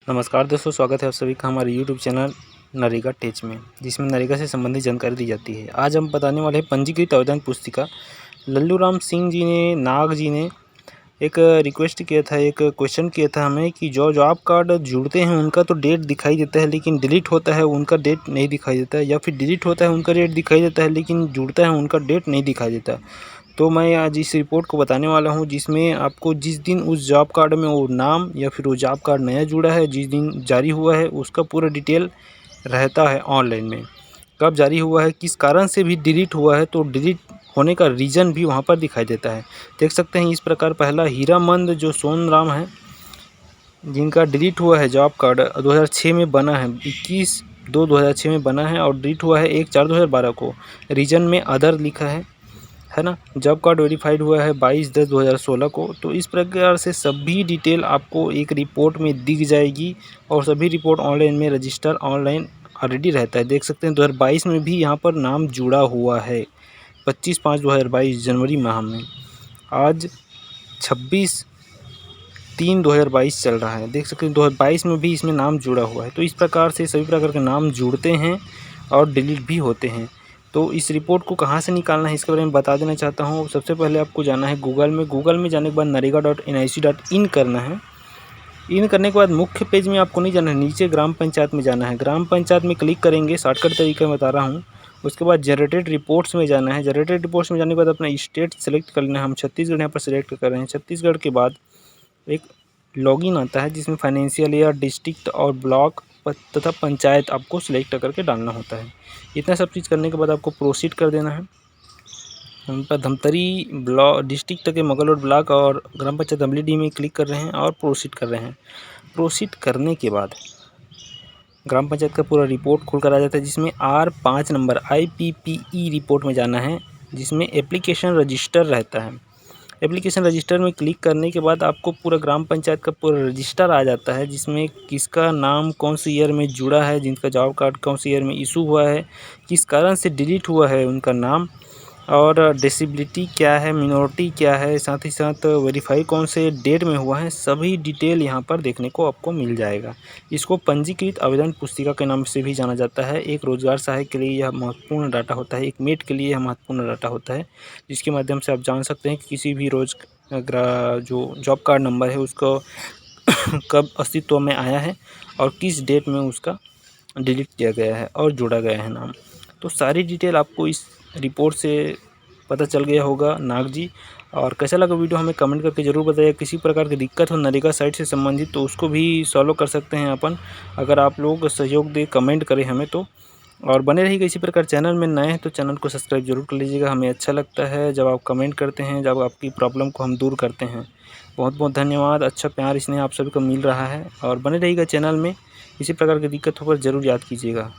नमस्कार दोस्तों, स्वागत है आप सभी का हमारे यूट्यूब चैनल नरेगा टेच में, जिसमें नरेगा से संबंधित जानकारी दी जाती है। आज हम बताने वाले हैं पंजीकृत आवेदन पुस्तिका। लल्लू राम सिंह जी ने, नाग जी ने एक रिक्वेस्ट किया था, एक क्वेश्चन किया था हमें कि जो जॉब कार्ड जुड़ते हैं उनका तो डेट दिखाई देता है, लेकिन डिलीट होता है उनका डेट नहीं दिखाई देता है, या फिर डिलीट होता है उनका डेट दिखाई देता है लेकिन जुड़ता है उनका डेट नहीं दिखाई देता। तो मैं आज इस रिपोर्ट को बताने वाला हूं, जिसमें आपको जिस दिन उस जॉब कार्ड में वो नाम या फिर वो जॉब कार्ड नया जुड़ा है, जिस दिन जारी हुआ है, उसका पूरा डिटेल रहता है ऑनलाइन में। कब जारी हुआ है, किस कारण से भी डिलीट हुआ है, तो डिलीट होने का रीज़न भी वहाँ पर दिखाई देता है। देख सकते हैं इस प्रकार। पहला हीरामंद जो सोनराम है, जिनका डिलीट हुआ है जॉब कार्ड 2006 में बना है, 21/2/2006 में बना है और डिलीट हुआ है 1/4/2012 को। रीजन में अदर लिखा है ना। जॉब कार्ड वेरीफाइड हुआ है 22/10/2016 को। तो इस प्रकार से सभी डिटेल आपको एक रिपोर्ट में दिख जाएगी और सभी रिपोर्ट ऑनलाइन में रजिस्टर ऑनलाइन ऑलरेडी रहता है। देख सकते हैं 2022 में भी यहाँ पर नाम जुड़ा हुआ है, 25/5/2022 जनवरी माह में। आज 26/3/2022 चल रहा है। देख सकते हैं 2022 में भी इसमें नाम जुड़ा हुआ है। तो इस प्रकार से सभी प्रकार के नाम जुड़ते हैं और डिलीट भी होते हैं। तो इस रिपोर्ट को कहाँ से निकालना है इसके बारे में बता देना चाहता हूँ। सबसे पहले आपको जाना है गूगल में जाने के बाद narega.nic.in करना है। इन करने के बाद मुख्य पेज में आपको नहीं जाना है, नीचे ग्राम पंचायत में जाना है। ग्राम पंचायत में क्लिक करेंगे, शॉर्टकट तरीका बता रहा हूँ। उसके बाद जनरेटेड रिपोर्ट्स में जाना है। जनरेटेड रिपोर्ट्स में जाने के बाद अपना स्टेट सेलेक्ट कर लेना है। हम छत्तीसगढ़ यहाँ पर सेलेक्ट कर रहे हैं। छत्तीसगढ़ के बाद एक लॉगिन आता है जिसमें फाइनेंशियल ईयर, डिस्ट्रिक्ट और ब्लॉक तथा पंचायत आपको सिलेक्ट करके डालना होता है। इतना सब चीज़ करने के बाद आपको प्रोसीड कर देना है। हम पर धमतरी ब्लॉक डिस्ट्रिक्ट के मगल रोड ब्लॉक और ग्राम पंचायत अमलीडीह में क्लिक कर रहे हैं और प्रोसीड कर रहे हैं। प्रोसीड करने के बाद ग्राम पंचायत का पूरा रिपोर्ट खुल कर आ जाता है, जिसमें R5 नंबर IPPE रिपोर्ट में जाना है, जिसमें एप्लीकेशन रजिस्टर रहता है। एप्लीकेशन रजिस्टर में क्लिक करने के बाद आपको पूरा ग्राम पंचायत का पूरा रजिस्टर आ जाता है, जिसमें किसका नाम कौन सी ईयर में जुड़ा है, जिनका जॉब कार्ड कौन सी ईयर में इशू हुआ है, किस कारण से डिलीट हुआ है उनका नाम, और डिसेबिलिटी क्या है, मिनोरिटी क्या है, साथ ही साथ वेरीफाई कौन से डेट में हुआ है, सभी डिटेल यहाँ पर देखने को आपको मिल जाएगा। इसको पंजीकृत आवेदन पुस्तिका के नाम से भी जाना जाता है। एक रोजगार सहायक के लिए यह महत्वपूर्ण डाटा होता है, एक मेट के लिए यह महत्वपूर्ण डाटा होता है, जिसके माध्यम से आप जान सकते हैं कि किसी भी जो जॉब कार्ड नंबर है उसको कब अस्तित्व में आया है और किस डेट में उसका डिलीट किया गया है और जोड़ा गया है नाम। तो सारी डिटेल आपको इस रिपोर्ट से पता चल गया होगा नाग जी। और कैसा लगा वीडियो हमें कमेंट करके ज़रूर बताइए। किसी प्रकार की दिक्कत हो नरेगा साइट से संबंधित तो उसको भी सॉल्व कर सकते हैं अपन, अगर आप लोग सहयोग दे, कमेंट करें हमें तो। और बने रहिएगा इसी प्रकार। चैनल में नए हैं तो चैनल को सब्सक्राइब जरूर कर लीजिएगा। हमें अच्छा लगता है जब आप कमेंट करते हैं, जब आपकी प्रॉब्लम को हम दूर करते हैं। बहुत बहुत धन्यवाद। अच्छा प्यार स्नेह आप सभी को मिल रहा है और बने रहिएगा चैनल में। इसी प्रकार की दिक्कत हो पर ज़रूर याद कीजिएगा।